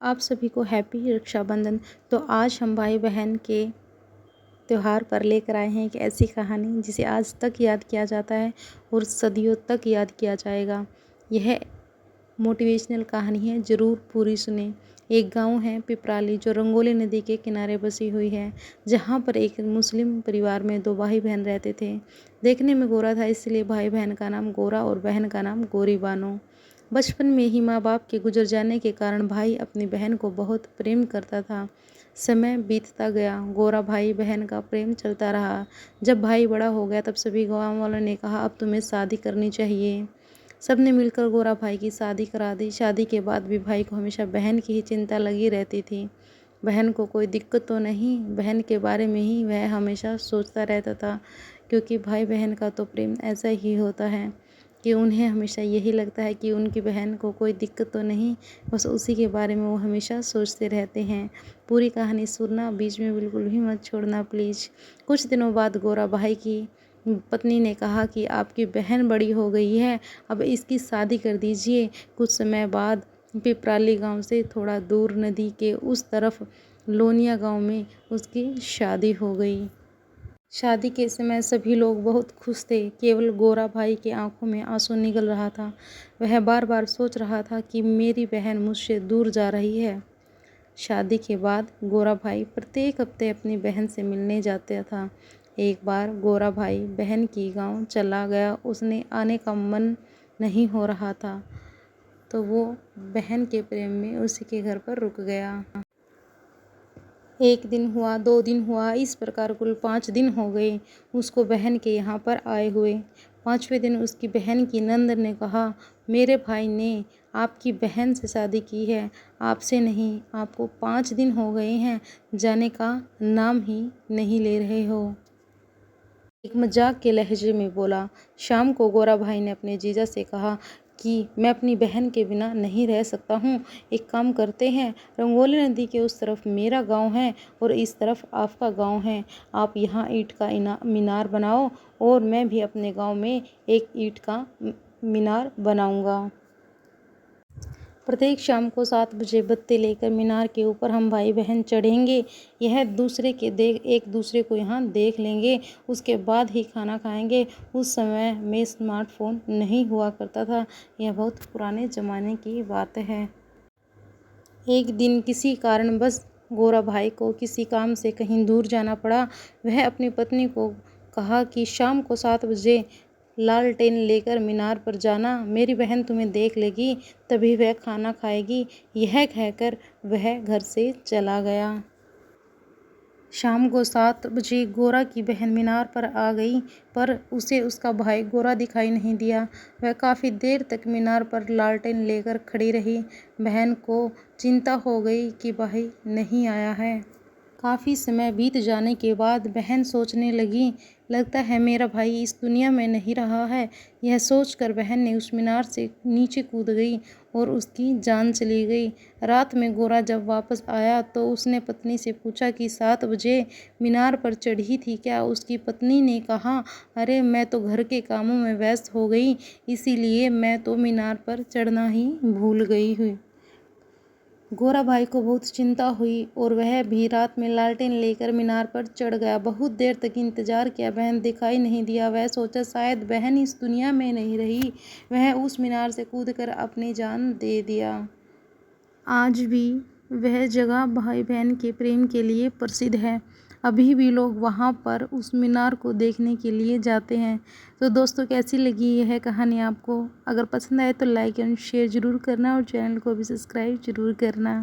आप सभी को हैप्पी रक्षाबंधन। तो आज हम भाई बहन के त्योहार पर लेकर आए हैं एक ऐसी कहानी जिसे आज तक याद किया जाता है और सदियों तक याद किया जाएगा। यह मोटिवेशनल कहानी है, ज़रूर पूरी सुने। एक गांव है पिपराली, जो रंगोली नदी के किनारे बसी हुई है, जहां पर एक मुस्लिम परिवार में दो भाई बहन रहते थे। देखने में गोरा था, इसलिए भाई बहन का नाम गोरा और बहन का नाम गोरी बानो। बचपन में ही माँ बाप के गुजर जाने के कारण भाई अपनी बहन को बहुत प्रेम करता था। समय बीतता गया, गोरा भाई बहन का प्रेम चलता रहा। जब भाई बड़ा हो गया तब सभी गाँव वालों ने कहा अब तुम्हें शादी करनी चाहिए। सबने मिलकर गोरा भाई की शादी करा दी। शादी के बाद भी भाई को हमेशा बहन की ही चिंता लगी रहती थी। बहन को कोई दिक्कत तो नहीं, बहन के बारे में ही वह हमेशा सोचता रहता था, क्योंकि भाई बहन का तो प्रेम ऐसा ही होता है कि उन्हें हमेशा यही लगता है कि उनकी बहन को कोई दिक्कत तो नहीं, बस उसी के बारे में वो हमेशा सोचते रहते हैं। पूरी कहानी सुनना, बीच में बिल्कुल भी मत छोड़ना प्लीज़। कुछ दिनों बाद गोरा भाई की पत्नी ने कहा कि आपकी बहन बड़ी हो गई है, अब इसकी शादी कर दीजिए। कुछ समय बाद पिपराली गांव से थोड़ा दूर नदी के उस तरफ लोनिया गांव में उसकी शादी हो गई। शादी के समय सभी लोग बहुत खुश थे, केवल गोरा भाई की आंखों में आंसू निकल रहा था। वह बार बार सोच रहा था कि मेरी बहन मुझसे दूर जा रही है। शादी के बाद गोरा भाई प्रत्येक हफ्ते अपनी बहन से मिलने जाता था। एक बार गोरा भाई बहन की गांव चला गया, उसने आने का मन नहीं हो रहा था, तो वो बहन के प्रेम में उसी के घर पर रुक गया। एक दिन हुआ, 2 दिन हुआ, इस प्रकार कुल 5 दिन हो गए उसको बहन के यहाँ पर आए हुए। 5वें दिन उसकी बहन की नंद ने कहा, मेरे भाई ने आपकी बहन से शादी की है, आपसे नहीं। आपको 5 दिन हो गए हैं, जाने का नाम ही नहीं ले रहे हो। एक मजाक के लहजे में बोला। शाम को गोरा भाई ने अपने जीजा से कहा कि मैं अपनी बहन के बिना नहीं रह सकता हूँ। एक काम करते हैं, रंगोली नदी के उस तरफ मेरा गांव है और इस तरफ आपका गांव है। आप यहाँ ईंट का मीनार बनाओ और मैं भी अपने गांव में एक ईंट का मीनार बनाऊंगा। प्रत्येक शाम को 7 बजे बत्ती लेकर मीनार के ऊपर हम भाई बहन चढ़ेंगे। यह एक दूसरे को यहाँ देख लेंगे, उसके बाद ही खाना खाएंगे। उस समय में स्मार्टफोन नहीं हुआ करता था, यह बहुत पुराने ज़माने की बात है। एक दिन किसी कारणवश गोरा भाई को किसी काम से कहीं दूर जाना पड़ा। वह अपनी पत्नी को कहा कि शाम को 7 बजे लालटेन लेकर मीनार पर जाना, मेरी बहन तुम्हें देख लेगी, तभी वह खाना खाएगी। यह कहकर वह घर से चला गया। शाम को 7 बजे गोरा की बहन मीनार पर आ गई, पर उसे उसका भाई गोरा दिखाई नहीं दिया। वह काफ़ी देर तक मीनार पर लालटेन लेकर खड़ी रही। बहन को चिंता हो गई कि भाई नहीं आया है। काफ़ी समय बीत जाने के बाद बहन सोचने लगी, लगता है मेरा भाई इस दुनिया में नहीं रहा है। यह सोचकर बहन ने उस मीनार से नीचे कूद गई और उसकी जान चली गई। रात में गोरा जब वापस आया तो उसने पत्नी से पूछा कि 7 बजे मीनार पर चढ़ी थी क्या? उसकी पत्नी ने कहा, अरे मैं तो घर के कामों में व्यस्त हो गई, इसीलिए मैं तो मीनार पर चढ़ना ही भूल गई हुई। गोरा भाई को बहुत चिंता हुई और वह भी रात में लालटेन लेकर मीनार पर चढ़ गया। बहुत देर तक इंतजार किया, बहन दिखाई नहीं दिया। वह सोचा शायद बहन इस दुनिया में नहीं रही। वह उस मीनार से कूदकर अपनी जान दे दिया। आज भी वह जगह भाई बहन के प्रेम के लिए प्रसिद्ध है। अभी भी लोग वहाँ पर उस मीनार को देखने के लिए जाते हैं। तो दोस्तों, कैसी लगी यह कहानी आपको? अगर पसंद आए तो लाइक एंड शेयर ज़रूर करना और चैनल को भी सब्सक्राइब ज़रूर करना।